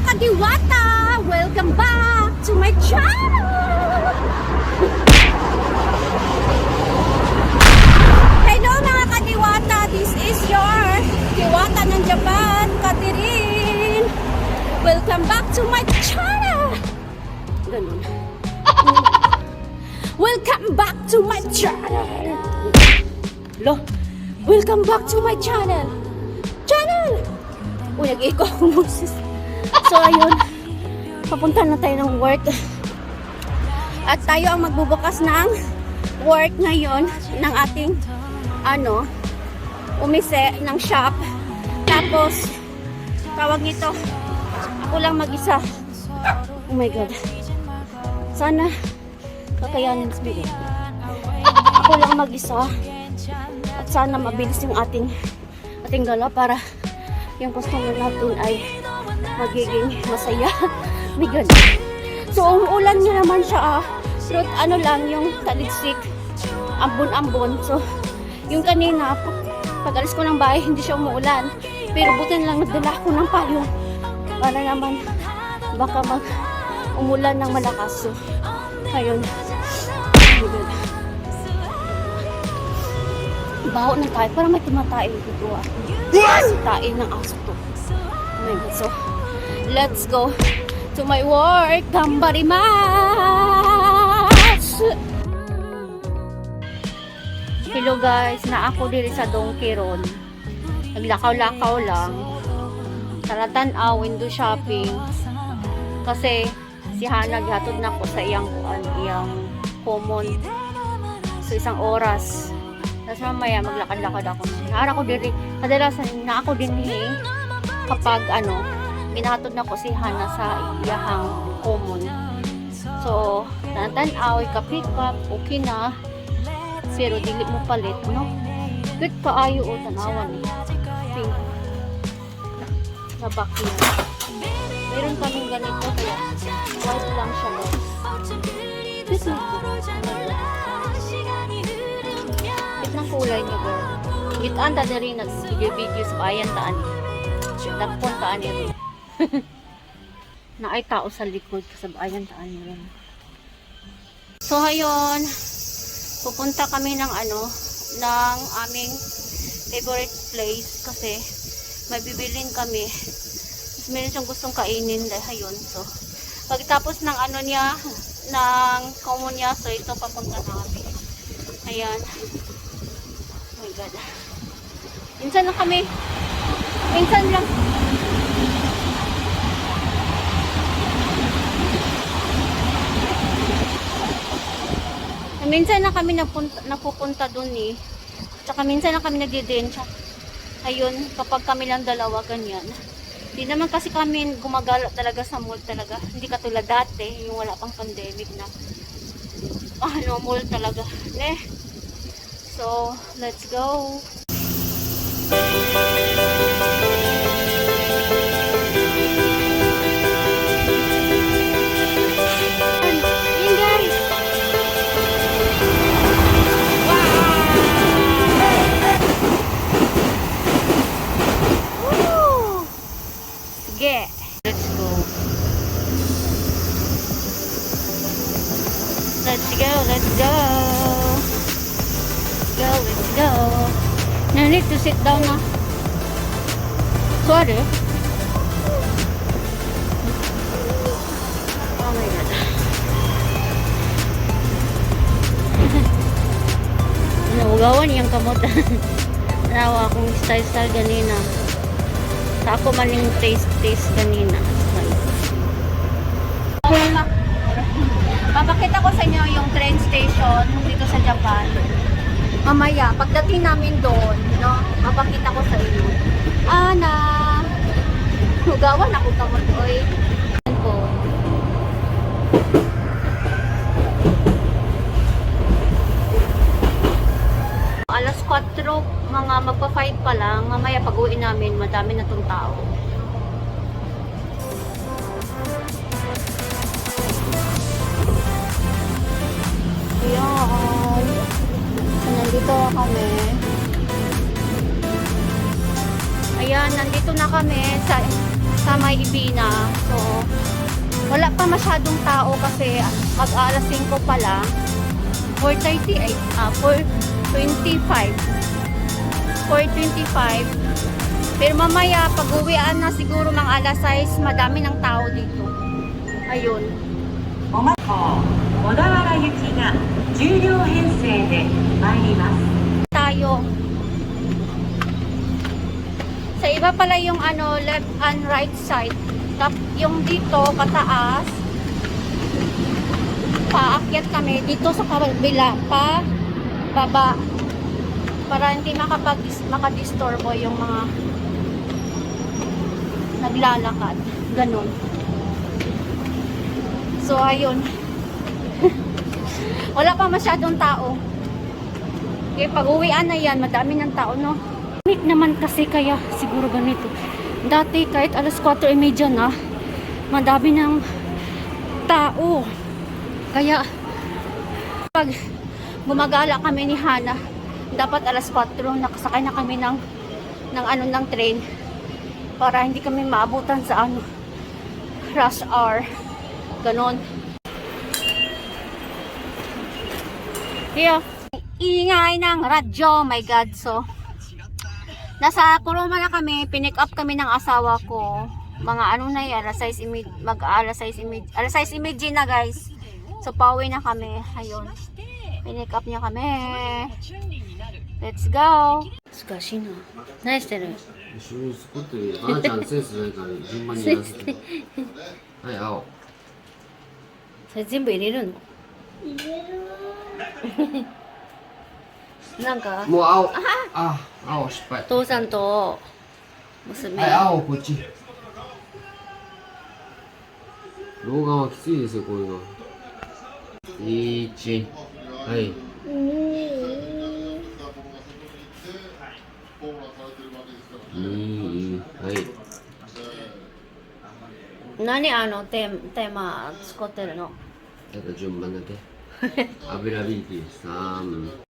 kadiwata! Welcome back to my channel! Hello mga kadiwata! This is your diwata ng Japan, Catherine! Welcome back to my channel! Ganun. Welcome back to my channel! Lo, welcome back to my channel! Uy, nag-echo ako Moses. So, ayun. Papunta na tayo ng work. At tayo ang magbubukas ng work ngayon ng ating, umise ng shop. Tapos, tawag nito, ako lang mag-isa. Oh my God. Sana, kakayanin sa bigay. Ako lang mag-isa. At sana mabilis yung ating gala para yung customer natin ay magiging masaya. May ganun. So, umuulan nga naman siya. Pero lang, yung taligsik, ambon-ambon. So, yung kanina, pag alis ko ng bahay, hindi siya umuulan. Pero buti na lang nagdala ko ng payong para naman baka umulan ng malakas. So, ayun. Baho na tayo. Parang may tumatae dito. Tae ng aso to. Oh my God. So, let's go to my work. Gambarimasu! Hello guys. Na ako diri sa Donkey ron. Naglakaw-lakaw lang. Talatanaw, window shopping. Kasi si Hana gihatod na ko sa iyang common. So, 1 oras. Tapos mamaya maglakad-lakad ako. Nahara ko din, kadalasan na ako din kapag minahatod na ko si Hana sa iyahang common. So, tanaw, ika-pick up, okay na. Pero dili mo palit, no? Good kaayo o tanawan eh. Pink. Nabakya. Meron kaming ganito kaya white lang siya guys. This is ng kulay niya girl. Gitaan ta na rin nag-video sa bayan taan. Dagpon taan niya. Na ay tao sa likod sa bayan taan niya. So ayun, pupunta kami ng ng aming favorite place kasi may bibilin kami. Tapos meron siyang gustong kainin dahil ayun. So pagtapos ng niya, ng common niya, so ito papunta na kami. Ayan. Oh my God. Minsan lang kami. Minsan lang. Minsan lang kami napupunta dun eh. Tsaka minsan lang kami nagdidensya. Ayun, kapag kami lang dalawa, ganyan. Hindi naman kasi kami gumagala talaga sa mall talaga. Hindi katulad dati, yung wala pang pandemic na. Mall talaga. So, let's go. Ayan guys. Wow! Sige. Let's go. Let's go, let's go. Let's go. I need to sit down na. Sorry. Oh my God. Naugawan yung kamot. Nawa akong style ganina. Sa ako man yung taste ganina. Papakita ko sa inyo yung train station dito sa Japan. Mamaya, pagdating namin doon, papakita ko sa inyo. Hugawan ako kamot, oy. Alas 4, mga magpa-5 pa lang. Mamaya pag-uwi namin, madami na tong tao. Ayan. Nandito kami. Ayan, nandito na kami sa may Ibina. So, masyadong tao kasi mag-alas 5 pa lang. 4:38, 4:25. 4:25. Pero mamaya, pag uwian na siguro mga alas 6, madami ng tao dito. Ayun. 小田原行きが10両編成で参ります。 Tayo. Sa iba pala yung ano, left and right side. Yung dito, pataas. Paakyat kami. Dito sa kabila, pa baba. Para hindi makadisturbo yung mga naglalakad. Ganun. So, ayun. Wala pa masyadong tao. Okay, pag-uwian na yan, madami ng tao, no? Week naman kasi kaya siguro ganito. Dati kahit alas 4:30 na, madami ng tao. Kaya, pag gumagala kami ni Hana, dapat alas 4, nakasakay na kami ng train para hindi kami maabutan sa rush hour. Ganon. Yeah. Ingay ng radyo, my God. So, nasa Kuruma na kami, pinick up kami ng asawa ko. Mga na yan, alas 6:30 na guys. So, pauwi na kami. Ayun. Pinick up niya kami. Let's go. Sugashi na. Nice din. 一緒に作ってる。あなちゃんセンスないから順番にやらせて。はい、青。それ全部入れるの？入れる。なんかもう青。あ、青失敗。父さんと娘。はい、青こっち。老眼はきついですよ、こういうの。1、はい。2、はい。何テーマ作ってるの？あと順番だけ。アベラビリティ3。